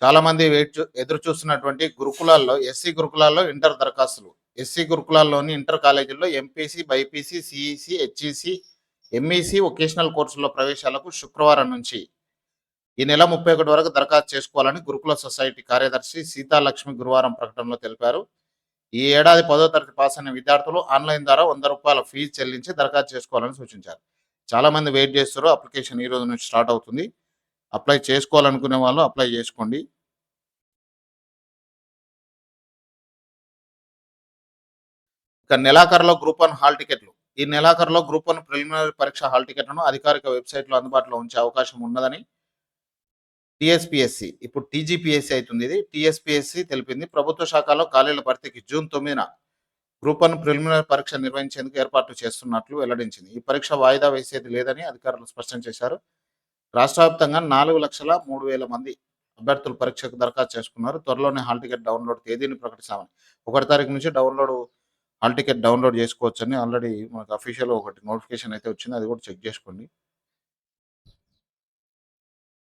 చాలామంది ఎదురు చూస్తున్నటువంటి గురుకులాల్లో, ఎస్సీ గురుకులాల్లో ఇంటర్ దరఖాస్తులు. ఎస్సీ గురుకులాల్లోని ఇంటర్ కాలేజీల్లో MPC, BiPC, CEC, HEC, MEC vocational కోర్సుల్లో ప్రవేశాలకు శుక్రవారం నుంచి ఈ నెల 31 వరకు దరఖాస్తు చేసుకోవాలని గురుకుల సొసైటీ కార్యదర్శి సీతాలక్ష్మి గురువారం ప్రకటనలో తెలిపారు. ఈ ఏడాది 10వ తరగతి పాస్ అయిన విద్యార్థులు ఆన్లైన్ ద్వారా రూ. 100 ఫీజు చెల్లించి దరఖాస్తు చేసుకోవాలని సూచించారు. చాలామంది వెయిట్ చేస్తున్నారు. అప్లికేషన్ ఈ రోజు నుంచి స్టార్ట్ అవుతుంది. అప్లై చేసుకోవాలనుకునే వాళ్ళు అప్లై చేసుకోండి. ఇక నెలాఖరులో గ్రూప్ 1 హాల్ టికెట్లు. ఈ నెలాఖరులో గ్రూప్ 1 ప్రిలిమినరీ పరీక్ష హాల్ టికెట్లను అధికారిక వెబ్‌సైట్‌లో అందుబాటులో ఉంచే అవకాశం ఉన్నదని టీఎస్‌పీఎస్‌సీ, ఇప్పుడు టీజీపీఎస్‌సీ అయితుంది ఇది. టీఎస్‌పీఎస్‌సీ తెలిపింది. ప్రభుత్వ శాఖలో ఖాళీల భర్తీకి జూన్ 9న గ్రూప్ 1 ప్రిలిమినరీ పరీక్ష నిర్వహించేందుకు ఏర్పాట్లు చేస్తున్నట్లు వెల్లడించింది. ఈ పరీక్ష వాయిదా వేసేది లేదని అధికారులు స్పష్టం చేశారు. రాష్ట్ర వ్యాప్తంగా 4,03,000 మంది అభ్యర్థులు పరీక్షకు దరఖాస్తు చేసుకున్నారు. త్వరలోనే హాల్ టికెట్ డౌన్‌లోడ్ తేదీని ప్రకటిస్తామని. 1 తారీఖు నుంచి హాల్ టికెట్ డౌన్‌లోడ్ చేసుకోవచ్చని ఆల్రెడీ మనకు అఫీషియల్‌గా ఒకటి నోటిఫికేషన్ అయితే వచ్చింది. అది కూడా చెక్ చేసుకోండి.